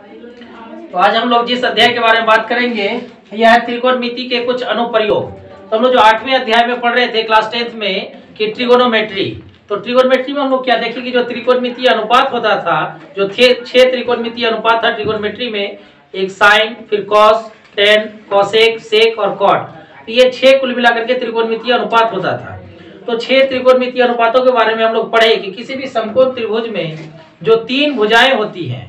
तो आज हम लोग जिस अध्याय के बारे में बात करेंगे यह है त्रिकोणमिति के कुछ अनुप्रयोग। तो हम लोग जो 8वें अध्याय में पढ़ रहे थे क्लास 10th में कि ट्रिगोनोमेट्री, तो ट्रिगोनोमेट्री में हम लोग क्या देखें कि जो त्रिकोणमितीय अनुपात होता था, जो 6 त्रिकोणमितीय अनुपात था ट्रिगोनोमेट्री में, एक साइन, फिर कॉस, टेन, कॉसेक, सेक और कॉट, तो ये 6 कुल मिलाकर के त्रिकोणमितीय अनुपात होता था। तो 6 त्रिकोणमितीय अनुपातों के बारे में हम लोग पढ़े कि किसी भी समकोण त्रिभुज में जो 3 भुजाएं होती हैं,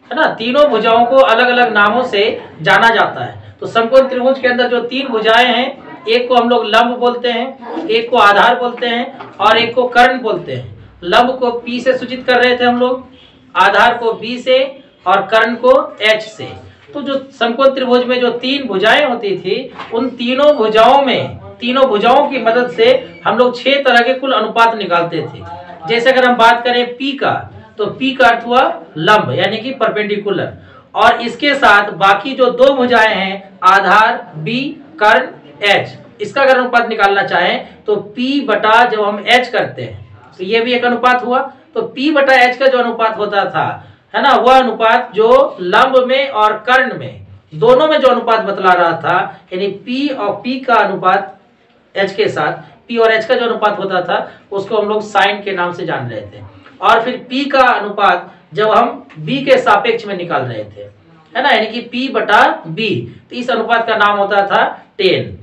है ना, तीनों भुजाओं को अलग अलग नामों से जाना जाता है। तो समकोण त्रिभुज के अंदर जो 3 भुजाएं हैं, एक को हम लोग लंब बोलते हैं, एक को आधार बोलते हैं और एक को कर्ण बोलते हैं। लंब को P से सूचित कर रहे थे हम लोग, आधार को B से और कर्ण को H से। तो जो समकोण त्रिभुज में जो 3 भुजाएं होती थी, उन तीनों भुजाओं की मदद से हम लोग 6 तरह के कुल अनुपात निकालते थे। जैसे अगर हम बात करें P का, तो P का अर्थ हुआ लंब यानी कि परपेंडिकुलर, और इसके साथ बाकी जो 2 भुजाएं हैं आधार B, कर्ण H, इसका अगर अनुपात निकालना चाहें तो P बटा जब हम H करते हैं तो ये भी एक अनुपात हुआ। तो P बटा H का जो अनुपात होता था, है ना, वह अनुपात जो लंब में और कर्ण में दोनों में जो अनुपात बतला रहा था, यानी P और P का अनुपात H के साथ, P और H का जो अनुपात होता था उसको हम लोग साइन के नाम से जान रहे थे। और फिर P का अनुपात जब हम B के सापेक्ष में निकाल रहे थे, है ना, यानी कि P बटा B, तो इस अनुपात का नाम होता था टेन,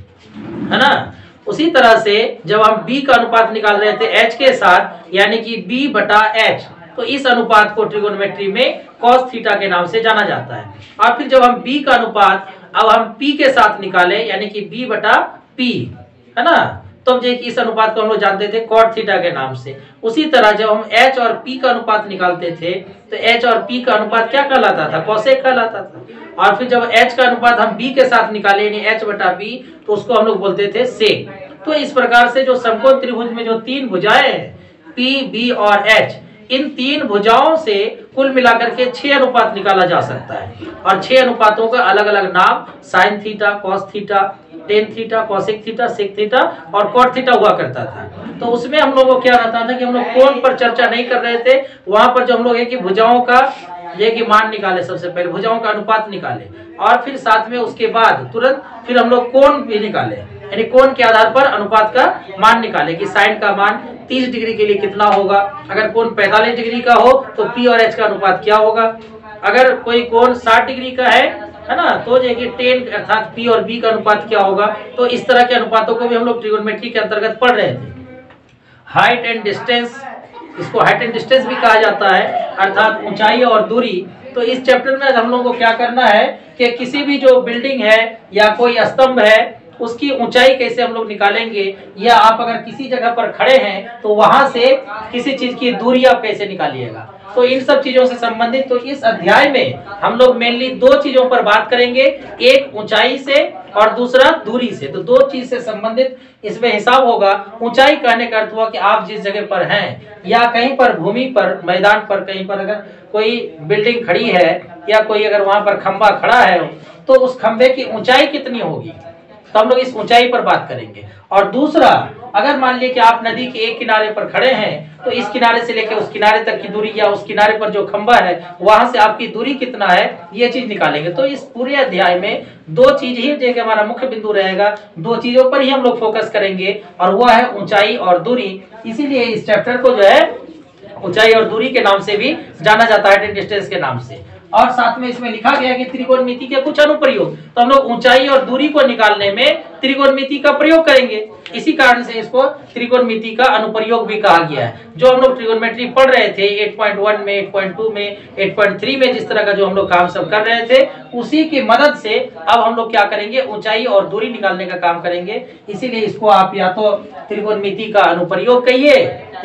है ना। उसी तरह से जब हम B का अनुपात निकाल रहे थे H के साथ, यानी कि B बटा H, तो इस अनुपात को ट्रिगोनोमेट्री में cos थीटा के नाम से जाना जाता है। और फिर जब हम B का अनुपात अब हम P के साथ निकाले, यानी कि B बटा P, है ना, तो जो इस अनुपात को हम लोग जानते थे cot थीटा के नाम से। उसी तरह जब हम H और P का अनुपात निकालते थे तो H और P का अनुपात क्या कहलाता था, cosec कहलाता था। और फिर जब H का अनुपात हम B के साथ निकाले, यानी H बटा B, तो उसको हम लोग बोलते थे sec। तो इस प्रकार से जो समकोण त्रिभुज में जो 3 भुजाएं हैं P, B और H, इन 3 भुजाओं से कुल मिलाकर के 6 अनुपात निकाला जा सकता है। और 6 अनुपातों का अलग अलग नाम sine theta, cos theta, tan theta, cosec theta, sec theta और कॉट थीटा हुआ करता था। तो उसमें हम लोगों को क्या रहता था कि हम लोग कोण पर चर्चा नहीं कर रहे थे, वहां पर जो हम लोग है कि भुजाओं का ये कि मान निकाले, सबसे पहले भुजाओं का अनुपात निकाले और फिर साथ में उसके बाद तुरंत फिर हम लोग कोण भी निकाले, यानी कोण के आधार पर अनुपात का मान निकाले कि साइन का मान 30 डिग्री के लिए कितना होगा, अगर कोण 45 डिग्री का हो तो P और H का अनुपात क्या होगा, अगर कोई कोण 60 डिग्री का है ना, तो जो कि टेन अर्थात P और B का अनुपात क्या होगा। तो इस तरह के अनुपातों को भी हम लोग ट्रिगोनोमेट्री के अंतर्गत पढ़ रहे थे। हाइट एंड डिस्टेंस, इसको हाइट एंड डिस्टेंस भी कहा जाता है, अर्थात ऊंचाई और दूरी। तो इस चैप्टर में हम लोगों को क्या करना है कि किसी भी जो बिल्डिंग है या कोई स्तंभ है उसकी ऊंचाई कैसे हम लोग निकालेंगे, या आप अगर किसी जगह पर खड़े हैं तो वहां से किसी चीज की दूरी आप कैसे निकालिएगा। तो इन सब चीजों से संबंधित तो इस अध्याय में हम लोग मेनली 2 चीजों पर बात करेंगे, एक ऊंचाई से और दूसरा दूरी से। तो 2 चीज से संबंधित इसमें हिसाब होगा। ऊंचाई कहने का अर्थ हुआ कि आप जिस जगह पर हैं या कहीं पर भूमि पर, मैदान पर, कहीं पर अगर कोई बिल्डिंग खड़ी है या कोई अगर वहां पर खंबा खड़ा है तो उस खंबे की ऊंचाई कितनी होगी, तो हम लोग इस ऊंचाई पर बात करेंगे। और दूसरा, अगर मान लीजिए कि आप नदी के एक किनारे पर खड़े हैं तो इस किनारे से लेकर उस किनारे तक की दूरी या उस किनारे पर जो खंबा है वहां से आपकी दूरी कितना है, ये चीज निकालेंगे। तो इस पूरे अध्याय में 2 चीज ही जो हमारा मुख्य बिंदु रहेगा, 2 चीजों पर ही हम लोग फोकस करेंगे और वह है ऊंचाई और दूरी। इसीलिए इस चैप्टर को जो है ऊंचाई और दूरी के नाम से भी जाना जाता है, हाइट एंड डिस्टेंस के नाम से। और साथ में इसमें लिखा गया कि त्रिकोणमिति के कुछ अनुप्रयोग, तो हम लोग ऊंचाई और दूरी को निकालने में त्रिकोणमिति का प्रयोग करेंगे। इसी कारण से इसको त्रिकोणमिति का अनुप्रयोग भी कहा गया है। जो हम लोग ट्रिगोनोमेट्री पढ़ रहे थे 8.1 में, 8.2 में, 8.3 में, जिस तरह का जो हम लोग काम सब कर रहे थे, उसी की मदद से अब हम लोग क्या करेंगे, ऊंचाई और दूरी निकालने का काम करेंगे। इसीलिए इसको आप या तो त्रिकोणमिति का अनुप्रयोग कहिए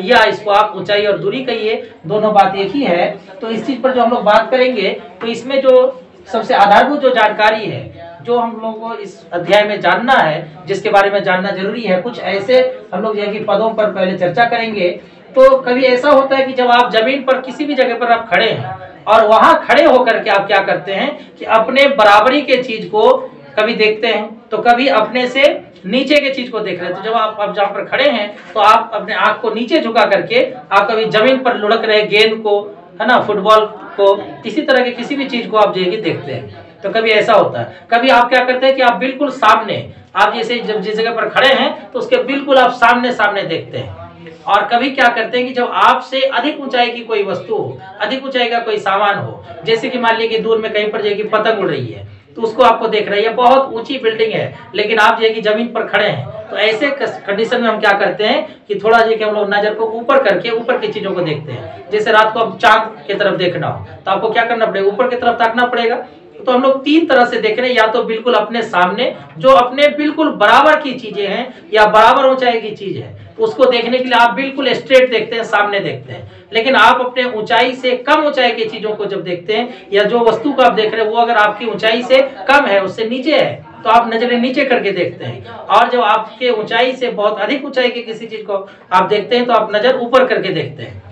या इसको आप ऊंचाई और दूरी कहिए, दोनों बात एक ही है। तो इस चीज पर जो हम लोग बात करेंगे, तो इसमें जो सबसे आधारभूत जो जानकारी है जो हम लोगों को इस अध्याय में जानना है, जिसके बारे में जानना जरूरी है, कुछ ऐसे हम लोग कि पदों पर पहले चर्चा करेंगे। तो कभी ऐसा होता है कि जब आप जमीन पर किसी भी जगह पर आप खड़े हैं और वहां खड़े होकर के आप क्या करते हैं कि अपने बराबरी के चीज को कभी देखते हैं, तो कभी अपने से नीचे के चीज को देख रहे हैं। तो जब आप जहाँ पर खड़े हैं तो आप अपने आंख को नीचे झुका करके आप कभी जमीन पर लुढ़क रहे गेंद को, है ना, फुटबॉल को, इसी तरह के किसी भी चीज को आप जो है कि देखते हैं। तो कभी ऐसा होता है, कभी आप क्या करते हैं कि आप बिल्कुल सामने, आप जैसे जब जिस जगह पर खड़े हैं तो उसके बिल्कुल आप सामने सामने देखते हैं। और कभी क्या करते हैं कि जब आपसे अधिक ऊंचाई की कोई वस्तु हो, अधिक ऊंचाई का कोई सामान हो, जैसे कि मान लीजिए कि दूर में कहीं पर जाएगी पतंग उड़ रही है, तो उसको आपको देख रही है, बहुत ऊंची बिल्डिंग है, लेकिन आप जो जमीन पर खड़े हैं, तो ऐसे कंडीशन में हम क्या करते हैं कि थोड़ा जो हम लोग नजर को ऊपर करके ऊपर की चीजों को देखते हैं। जैसे रात को अब चांद की तरफ देखना हो तो आपको क्या करना पड़ेगा, ऊपर की तरफ ताकना पड़ेगा। तो हम लोग तीन तरह से देख रहे हैं, या तो बिल्कुल अपने सामने जो अपने बिल्कुल बराबर की चीजें हैं या बराबर ऊंचाई की चीज है, उसको देखने के लिए आप बिल्कुल स्ट्रेट देखते हैं, सामने देखते हैं। लेकिन आप अपने ऊंचाई से कम ऊंचाई की चीजों को जब देखते हैं, या जो वस्तु को आप देख रहे हैं वो अगर आपकी ऊंचाई से कम है, उससे नीचे है, तो आप नजरें नीचे करके देखते हैं। और जब आपके ऊंचाई से बहुत अधिक ऊंचाई की किसी चीज को आप देखते हैं तो आप नजर ऊपर करके देखते हैं।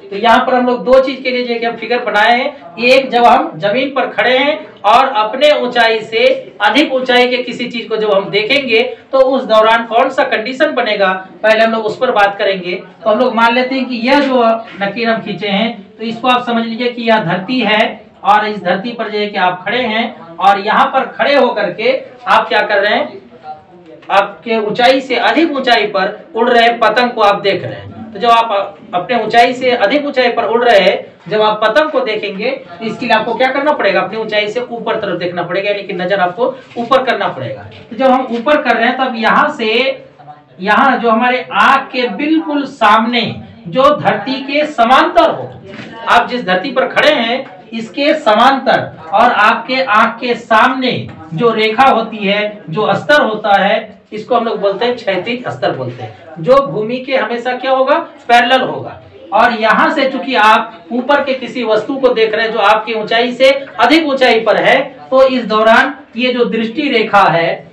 तो यहाँ पर हम लोग दो चीज के लिए जो हम फिगर बनाए हैं, एक जब हम जमीन पर खड़े हैं और अपने ऊंचाई से अधिक ऊंचाई के किसी चीज को जब हम देखेंगे तो उस दौरान कौन सा कंडीशन बनेगा, पहले हम लोग उस पर बात करेंगे। तो हम लोग मान लेते हैं कि यह जो लकीर हम खींचे हैं, तो इसको आप समझ लीजिए कि यह धरती है और इस धरती पर जो है कि आप खड़े हैं, और यहाँ पर खड़े होकर के आप क्या कर रहे हैं, आपके ऊंचाई से अधिक ऊंचाई पर उड़ रहे पतंग को आप देख रहे हैं। तो जब आप अपने ऊंचाई से अधिक ऊंचाई पर उड़ रहे हैं, जब आप पतंग को देखेंगे तो इसके लिए आपको क्या करना पड़ेगा, अपनी ऊंचाई से ऊपर तरफ देखना पड़ेगा, यानी कि नजर आपको ऊपर करना पड़ेगा। तो जब हम ऊपर कर रहे हैं तब यहाँ से, यहाँ जो हमारे आंख के बिल्कुल सामने जो धरती के समांतर हो, आप जिस धरती पर खड़े हैं इसके समांतर और आपके आंख के सामने जो रेखा होती है, जो स्तर होता है, इसको हम लोग बोलते हैं क्षैतिज स्तर बोलते हैं, जो भूमि के हमेशा क्या होगा, पैरेलल होगा। और यहाँ से चूंकि आप ऊपर के किसी वस्तु को देख रहे हैं जो आपकी ऊंचाई से अधिक ऊंचाई पर है, तो इस दौरान ये जो दृष्टि रेखा है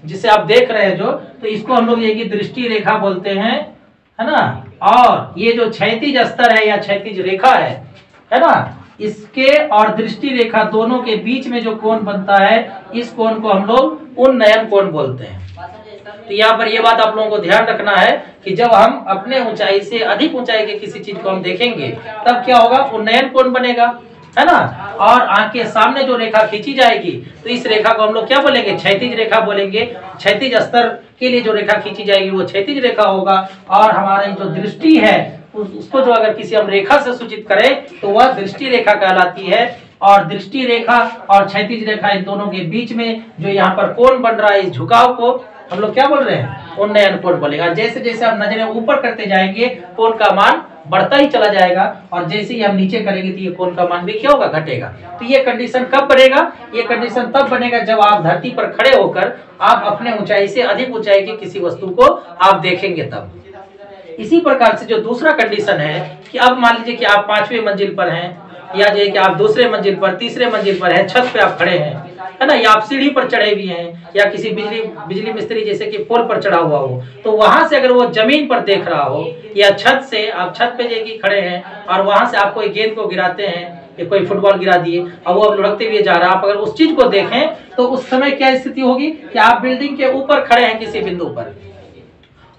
जिसे आप देख रहे हैं जो, तो इसको हम लोग ये दृष्टि रेखा बोलते हैं, है ना। और ये जो क्षैतिज स्तर है या क्षैतिज रेखा है ना, इसके और दृष्टि रेखा दोनों के बीच में जो कोण बनता है, इस कोण को हम लोग उन्नयन कोण बोलते हैं। तो यहाँ पर ये बात आप लोगों को ध्यान रखना है कि जब हम अपने ऊंचाई से अधिक ऊंचाई के किसी चीज को हम देखेंगे तब क्या होगा, उन्नयन कोण बनेगा, है ना। और आंख के सामने जो रेखा खींची जाएगी तो इस रेखा को हम लोग क्या बोलेंगे, क्षैतिज रेखा बोलेंगे। क्षैतिज स्तर के लिए जो रेखा खींची जाएगी वो क्षैतिज रेखा होगा। और हमारी जो दृष्टि है उसको जो अगर किसी हम रेखा से सूचित करें तो वह दृष्टि रेखा कहलाती है। और दृष्टि रेखा और क्षैतिज रेखा इन दोनों के बीच में जो यहाँ पर कोण बन रहा है, इस झुकाव को हम लोग क्या बोल रहे हैं, उन्नयन कोण बोलेगा। जैसे जैसे हम नजरें ऊपर करते जाएंगे कोण का मान बढ़ता ही चला जाएगा, और जैसे ही हम नीचे करेंगे तो ये कोण का मान भी क्या होगा, घटेगा। तो ये कंडीशन कब बनेगा, ये कंडीशन तब बनेगा जब आप धरती पर खड़े होकर आप अपने ऊंचाई से अधिक ऊंचाई की किसी वस्तु को आप देखेंगे तब। इसी प्रकार से जो दूसरा कंडीशन है कि अब मान लीजिए कि आप 5वीं मंजिल पर हैं, या जो है कि आप दूसरे मंजिल पर, तीसरे मंजिल पर हैं, छत पे आप खड़े हैं, है ना, या आप सीढ़ी पर चढ़े हुए हैं, या किसी बिजली मिस्त्री जैसे कि पोल पर चढ़ा हुआ हो, तो वहां से अगर वो जमीन पर देख रहा हो, या छत से आप छत पे जो खड़े हैं और वहां से आप कोई गेंद को गिराते हैं, कि कोई फुटबॉल गिरा दिए और वो अब लुढ़कते हुए जा रहा है, आप अगर उस चीज को देखें तो उस समय क्या स्थिति होगी कि आप बिल्डिंग के ऊपर खड़े हैं किसी बिंदु पर,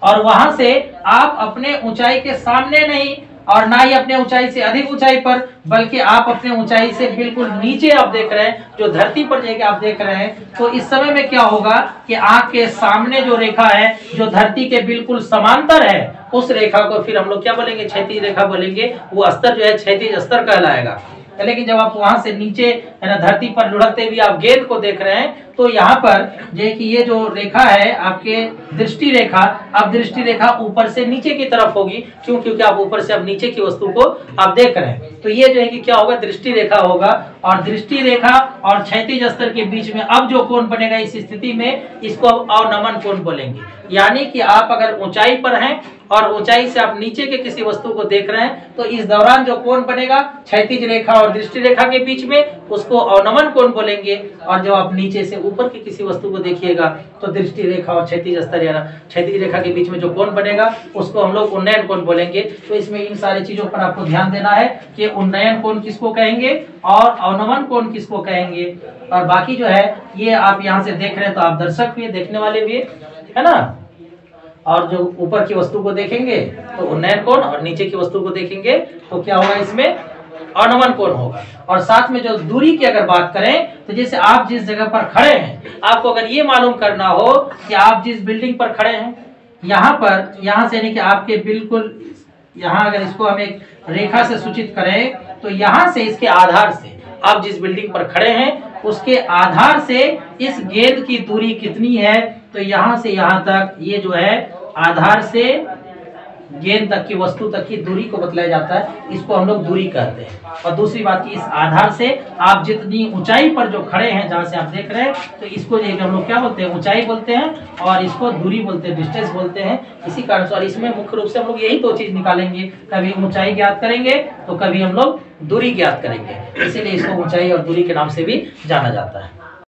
और वहां से आप अपने ऊंचाई के सामने नहीं और ना ही अपने ऊंचाई से अधिक ऊंचाई पर, बल्कि आप अपने ऊंचाई से बिल्कुल नीचे आप देख रहे हैं, जो धरती पर जाके आप देख रहे हैं। तो इस समय में क्या होगा कि आंख के सामने जो रेखा है जो धरती के बिल्कुल समांतर है, उस रेखा को फिर हम लोग क्या बोलेंगे, क्षैतिज रेखा बोलेंगे। वो स्तर जो है क्षैतिज स्तर कहलाएगा। लेकिन जब आप वहां से नीचे है ना धरती पर लुढ़कते हुए आप गेंद को देख रहे हैं, तो यहाँ पर जो है कि ये जो रेखा है आपके दृष्टि रेखा, अब दृष्टि रेखा ऊपर से नीचे की तरफ होगी, क्यों, क्योंकि आप ऊपर से अब नीचे की वस्तु को आप देख रहे हैं। तो ये जो है कि क्या होगा, दृष्टि रेखा होगा। और दृष्टि रेखा और क्षैतिज स्तर के बीच में अब जो कोण बनेगा इस स्थिति में, इसको अब अवनमन कोण बोलेंगे। यानी कि आप अगर ऊंचाई पर हैं और ऊंचाई से आप नीचे के किसी वस्तु को देख रहे हैं, तो इस दौरान जो कोण बनेगा क्षैतिज रेखा और दृष्टि रेखा के बीच में, उसको अवनमन कोण बोलेंगे। और जब आप नीचे से ऊपर की किसी वस्तु को देखिएगा तो दृष्टि रेखा और क्षैतिज स्तर या क्षैतिज रेखा के बीच में जो कोण बनेगा उसको हम लोग उन्नयन कोण बोलेंगे। तो इसमें इन सारी चीजों पर आपको ध्यान देना है कि उन्नयन कोण किसको कहेंगे और अवनमन कोण किसको कहेंगे। और बाकी जो है ये आप यहाँ से देख रहे हैं तो आप दर्शक भी, देखने वाले भी, है ना। और जो ऊपर की वस्तु को देखेंगे तो उन्नयन कोण, और नीचे की वस्तु को देखेंगे तो क्या होगा, इसमें अनवन कोण होगा। और साथ में जो दूरी की अगर बात करें तो जैसे आप जिस जगह पर खड़े हैं, आपको अगर ये मालूम करना हो कि आप जिस बिल्डिंग पर खड़े हैं यहाँ पर, यहाँ से यानी कि आपके बिल्कुल यहाँ, अगर इसको हम एक रेखा से सूचित करें तो यहाँ से इसके आधार से आप जिस बिल्डिंग पर खड़े हैं उसके आधार से इस गेंद की दूरी कितनी है, तो यहाँ से यहाँ तक ये जो है आधार से गेंद तक की, वस्तु तक की दूरी को बतलाया जाता है, इसको हम लोग दूरी कहते हैं। और दूसरी बात की इस आधार से आप जितनी ऊंचाई पर जो खड़े हैं, जहां से आप देख रहे हैं, तो इसको हम लोग क्या बोलते हैं, ऊंचाई बोलते हैं, और इसको दूरी बोलते हैं, डिस्टेंस बोलते हैं। इसी कारण से, और इसमें मुख्य रूप से हम लोग यही दो चीज निकालेंगे, कभी ऊंचाई ज्ञात करेंगे तो कभी हम लोग दूरी ज्ञात करेंगे, इसीलिए इसको ऊंचाई और दूरी के नाम से भी जाना जाता है।